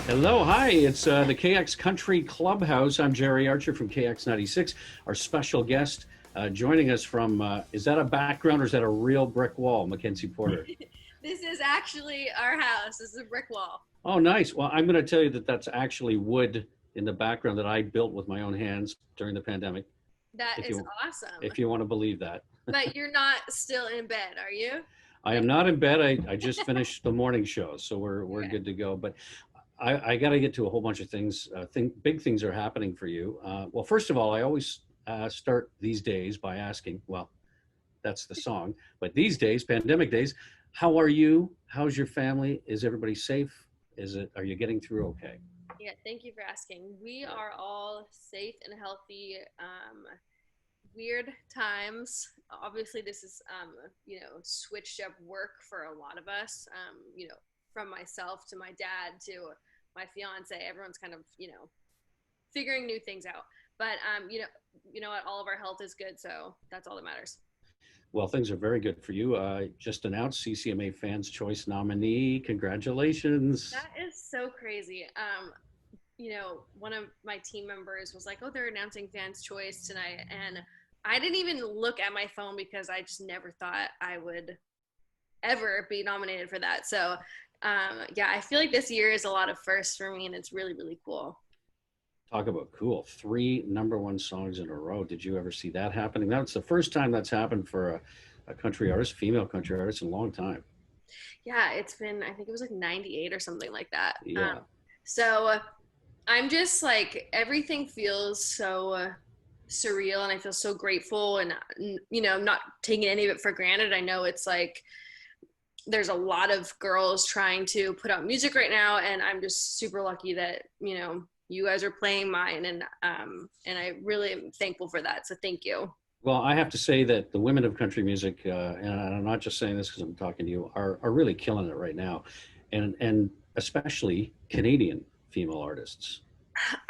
Hello, hi. It's the KX Country Clubhouse. I'm Jerry Archer from KX 96. Our special guest joining us from, is that a background or is that a real brick wall, Mackenzie Porter? This is actually our house. This is a brick wall. Oh, nice. Well, I'm going to tell you that that's actually wood in the background that I built with my own hands during the pandemic, That if is you awesome. if you want to believe that. But you're not still in bed, are you? I am not in bed. I just finished the morning show, so we're Okay. good to go. But I got to get to a whole bunch of things. Big things are happening for you. Well, first of all, I always start these days by asking. Well, that's the song. But these days, pandemic days, how are you? How's your family? Is everybody safe? Is it? Are you getting through okay? Yeah, thank you for asking. We are all safe and healthy. Weird times. Obviously, this is, switched up work for a lot of us. From myself to my dad to my fiance, everyone's kind of, figuring new things out. But, you know what? All of our health is good. So that's all that matters. Well, things are very good for you. Just announced CCMA Fans Choice nominee. Congratulations. That is so crazy. One of my team members was like, "Oh, they're announcing Fans Choice tonight," and I didn't even look at my phone because I just never thought I would ever be nominated for that. So, yeah, I feel like this year is a lot of firsts for me, and it's really, really cool. Talk about cool. Three number one songs in a row. Did you ever see that happening? That's the first time that's happened for a country artist, female country artist, in a long time. Yeah, it's been, I think it was like 98 or something like that. Yeah. So I'm just like, everything feels so surreal, and I feel so grateful, and, I'm not taking any of it for granted. I know it's like, there's a lot of girls trying to put out music right now, and I'm just super lucky that, you guys are playing mine, and I really am thankful for that. So thank you. Well, I have to say that the women of country music, and I'm not just saying this because I'm talking to you, are really killing it right now, and especially Canadian female artists.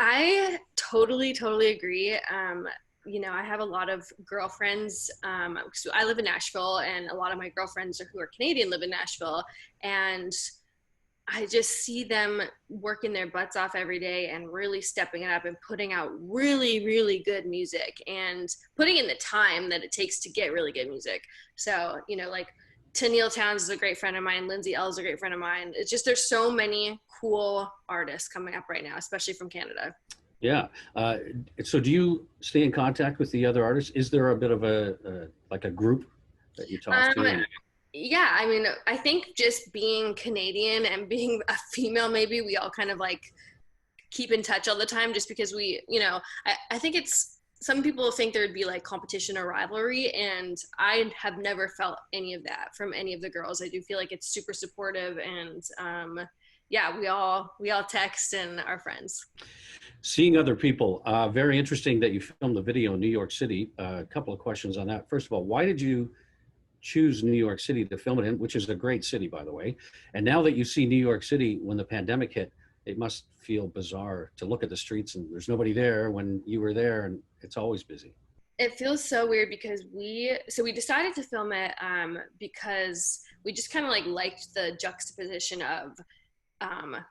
I totally, totally agree. I have a lot of girlfriends. So I live in Nashville, and a lot of my girlfriends who are Canadian live in Nashville, and I just see them working their butts off every day and really stepping it up and putting out really, really good music and putting in the time that it takes to get really good music. So, like Tennille Towns is a great friend of mine. Lindsay L is a great friend of mine. It's just there's so many cool artists coming up right now, especially from Canada. Yeah. So do you stay in contact with the other artists? Is there a bit of a like a group that you talk Um, to? And yeah, I mean, I think just being Canadian and being a female, maybe we all kind of like keep in touch all the time just because I think it's some people think there'd be like competition or rivalry, and I have never felt any of that from any of the girls. I do feel like it's super supportive, and yeah, we all text and are friends. seeing other people, very interesting that you filmed the video in New York City. A couple of questions on that. First of all, why did you choose New York City to film it in, which is a great city, by the way? And now that you see New York City when the pandemic hit, it must feel bizarre to look at the streets and there's nobody there when you were there, and it's always busy. It feels so weird because we decided to film it because we just kind of like liked the juxtaposition of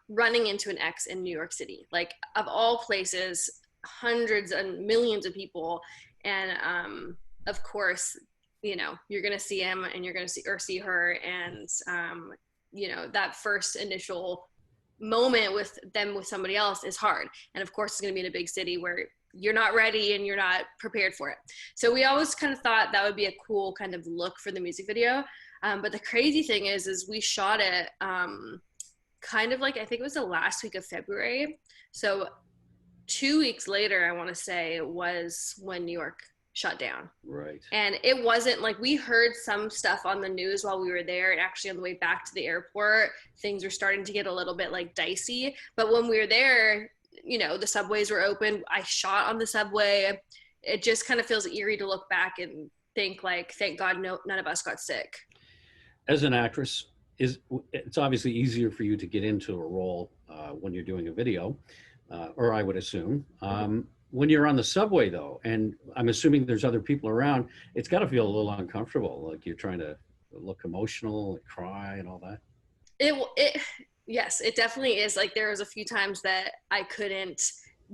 running into an ex in New York City, like of all places, hundreds and millions of people, and of course, you're gonna see him and you're gonna see her, and that first initial moment with them with somebody else is hard, and of course, it's gonna be in a big city where you're not ready and you're not prepared for it. So we always kind of thought that would be a cool kind of look for the music video. But the crazy thing is we shot it kind of like, I think it was the last week of February. So 2 weeks later, I want to say, was when New York shut down. Right. And it wasn't like, we heard some stuff on the news while we were there, and actually on the way back to the airport, things were starting to get a little bit like dicey. But when we were there, the subways were open. I shot on the subway. It just kind of feels eerie to look back and think like, thank God none of us got sick. As an actress, it's obviously easier for you to get into a role when you're doing a video, or I would assume. When you're on the subway, though, and I'm assuming there's other people around, it's got to feel a little uncomfortable, like you're trying to look emotional, like cry, and all that. It Yes, it definitely is. Like there was a few times that I couldn't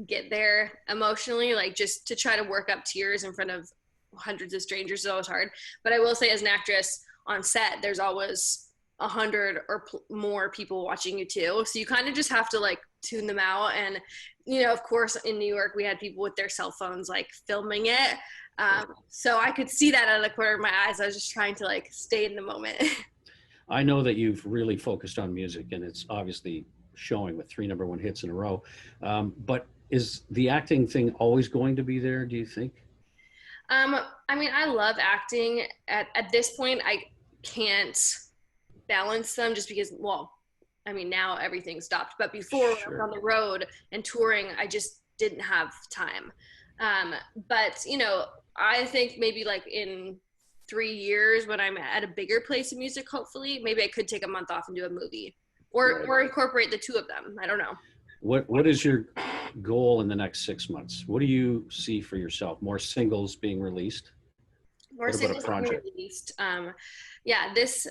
get there emotionally, like just to try to work up tears in front of hundreds of strangers is always hard. But I will say, as an actress on set, there's always 100 or more people watching you too. So you kind of just have to like tune them out. And, you know, of course, in New York, we had people with their cell phones like filming it. So I could see that out of the corner of my eyes. I was just trying to like stay in the moment. I know that you've really focused on music, and it's obviously showing with 3 number 1 hits in a row. But is the acting thing always going to be there, do you think? I mean, I love acting. At this point, I can't balance them just because, well, I mean, now everything stopped. But before, when I was on the road and touring, I just didn't have time. But, you know, I think maybe like in 3 years when I'm at a bigger place in music, hopefully, maybe I could take a month off and do a movie or incorporate the two of them. I don't know. What is your goal in the next 6 months? What do you see for yourself? More singles being released? More singles being released. Yeah, this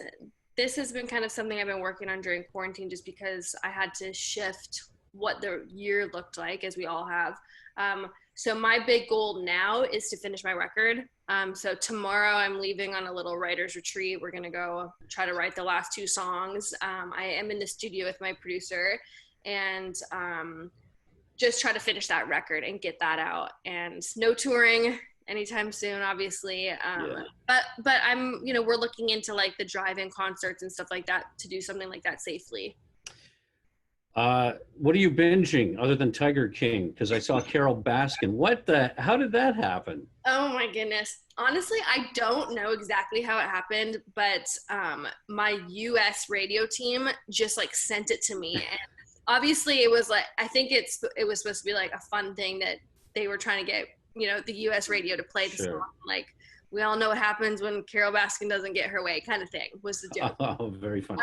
has been kind of something I've been working on during quarantine, just because I had to shift what the year looked like, as we all have. So my big goal now is to finish my record. So tomorrow I'm leaving on a little writer's retreat. We're going to go try to write the last 2 songs. I am in the studio with my producer, and just try to finish that record and get that out. And no touring anytime soon, obviously. But I'm, you know, we're looking into like the drive-in concerts and stuff like that to do something like that safely. What are you binging other than Tiger King? Because I saw Carol Baskin. How did that happen? Oh my goodness. Honestly, I don't know exactly how it happened, but my US radio team just like sent it to me. And obviously it was like, I think it was supposed to be like a fun thing that they were trying to get, you know, the US radio to play the song. Like, we all know what happens when Carol Baskin doesn't get her way, kind of thing was the joke. Oh, very funny.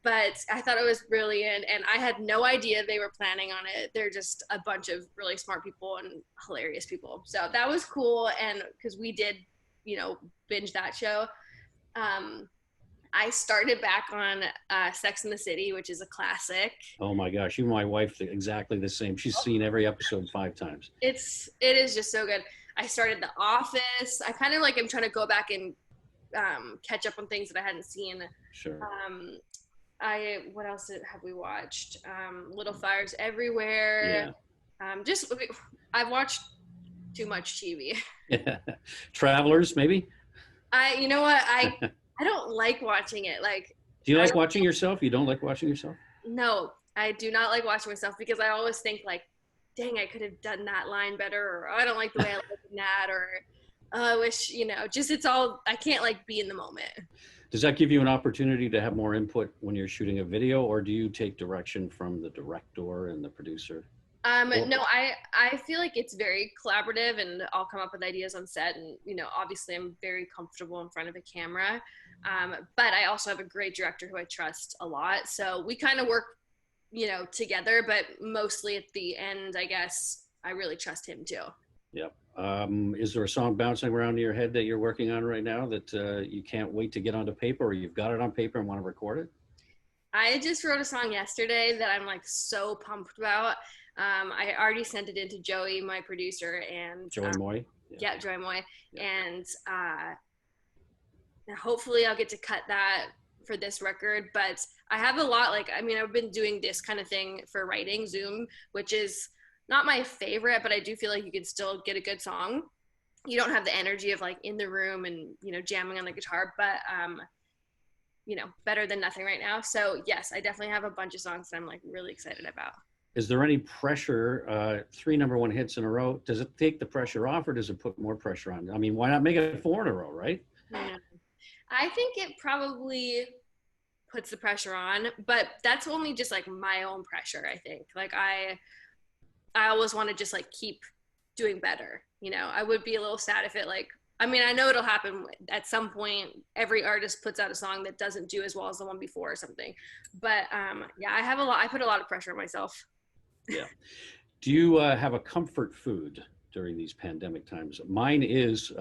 But I thought it was brilliant, and I had no idea they were planning on it. They're just a bunch of really smart people and hilarious people. So that was cool, and because we did, you know, binge that show. I started back on Sex and the City, which is a classic. Oh my gosh, even my wife's exactly the same. She's seen every episode 5 times. It is just so good. I started The Office. I kind of like am trying to go back and catch up on things that I hadn't seen. Sure. What else have we watched? Little Fires Everywhere. Yeah. I've watched too much TV. Yeah. Travelers, maybe? You know what? I don't like watching it. Like, do you like watching yourself? You don't like watching yourself? No, I do not like watching myself, because I always think like, dang, I could have done that line better, or I don't like the way I look in that, or I wish, you know, just I can't like be in the moment. Does that give you an opportunity to have more input when you're shooting a video, or do you take direction from the director and the producer? No, I feel like it's very collaborative, and I'll come up with ideas on set, and, you know, obviously I'm very comfortable in front of a camera. But I also have a great director who I trust a lot. So we kind of work, you know, together, but mostly at the end, I guess I really trust him too. Yep. Is there a song bouncing around in your head that you're working on right now that you can't wait to get onto paper, or you've got it on paper and want to record it? I just wrote a song yesterday that I'm like so pumped about. I already sent it in to Joey, my producer, and Joey Moy. Yeah, Joey Moy. Yeah. And hopefully I'll get to cut that for this record. But I have a lot, like, I mean, I've been doing this kind of thing for writing, Zoom, which is not my favorite, but I do feel like you can still get a good song. You don't have the energy of like in the room and, you know, jamming on the guitar, but you know, better than nothing right now. So yes, I definitely have a bunch of songs that I'm like really excited about. Is there any pressure, 3 number 1 hits in a row? Does it take the pressure off, or does it put more pressure on? I mean, why not make it 4 in a row, right? Yeah. I think it probably puts the pressure on, but that's only just like my own pressure, I think. Like I always want to just like keep doing better. You know, I would be a little sad if it like, I mean, I know it'll happen at some point. Every artist puts out a song that doesn't do as well as the one before or something. But yeah, I put a lot of pressure on myself. Yeah. Do you have a comfort food during these pandemic times? Mine is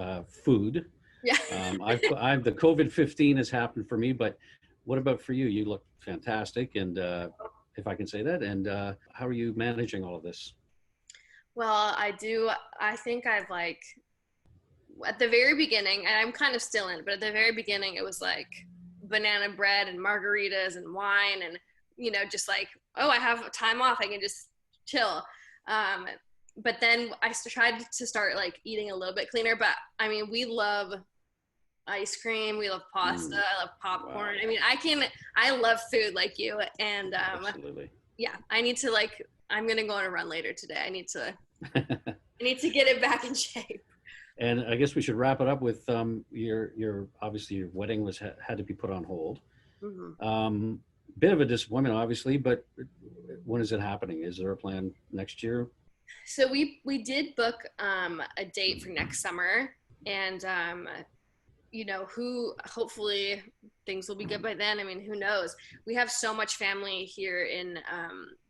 food. Yeah. The COVID-15 has happened for me, but what about for you? You look fantastic, and if I can say that. And how are you managing all of this? Well, I think I've like, at the very beginning, and I'm kind of still in, but at the very beginning, it was like banana bread and margaritas and wine and, just like, oh, I have time off. I can just chill. Um, but then I tried to start like eating a little bit cleaner. But I mean, we love ice cream. We love pasta. Mm, I love popcorn. wow. I mean, I love food like you. And Absolutely. yeah, I need to like, I'm going to go on a run later today. I need to get it back in shape. And I guess we should wrap it up with your obviously your wedding had to be put on hold. Mm-hmm. Bit of a disappointment, obviously, but when is it happening? Is there a plan next year? So we did book a date for next summer, and who hopefully things will be good by then. I mean, who knows? We have so much family here in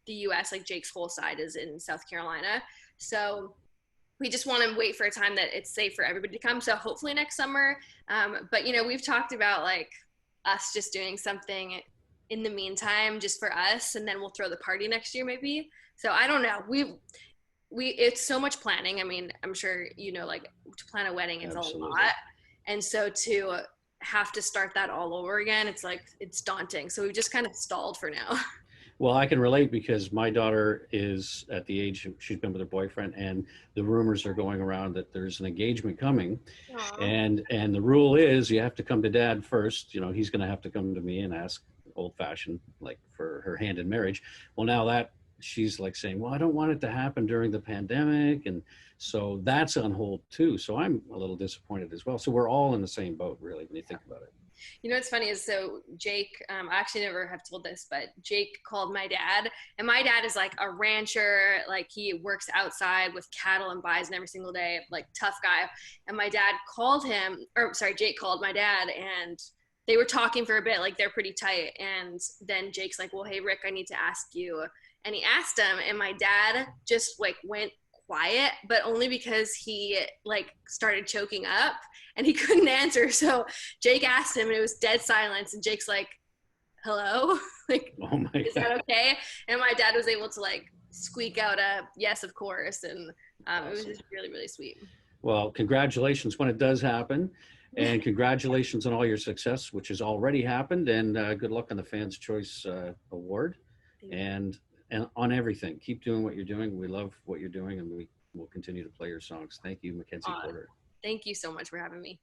the U.S. Like Jake's whole side is in South Carolina, so we just want to wait for a time that it's safe for everybody to come. So hopefully next summer. But we've talked about like us just doing something in the meantime, just for us, and then we'll throw the party next year maybe. So I don't know. It's so much planning. I mean, I'm sure like to plan a wedding is Absolutely. a lot, and so to have to start that all over again, it's like it's daunting. So we've just kind of stalled for now. Well, I can relate because my daughter is at the age she's been with her boyfriend, and the rumors are going around that there's an engagement coming, Aww. and the rule is you have to come to dad first. He's going to have to come to me and ask old fashioned, like for her hand in marriage. Well, now that she's like saying, well, I don't want it to happen during the pandemic, and so that's on hold too. So I'm a little disappointed as well. So we're all in the same boat, really, when you think about it. What's funny is, so Jake, I actually never have told this, but Jake called my dad, and my dad is like a rancher. Like he works outside with cattle and bison every single day, like tough guy. And my dad called him, or sorry, Jake called my dad, and they were talking for a bit, like they're pretty tight. And then Jake's like, well, hey, Rick, I need to ask you. And he asked him, and my dad just like went quiet, but only because he like started choking up and he couldn't answer. So Jake asked him and it was dead silence, and Jake's like, hello? Like, Oh my is God. that okay? And my dad was able to like squeak out a yes, of course. And it was Awesome. just really, really sweet. Well, congratulations when it does happen, and congratulations on all your success, which has already happened, and good luck on the Fans Choice Award, and on everything. Keep doing what you're doing. We love what you're doing, and we will continue to play your songs. Thank you, Mackenzie Porter. Thank you so much for having me.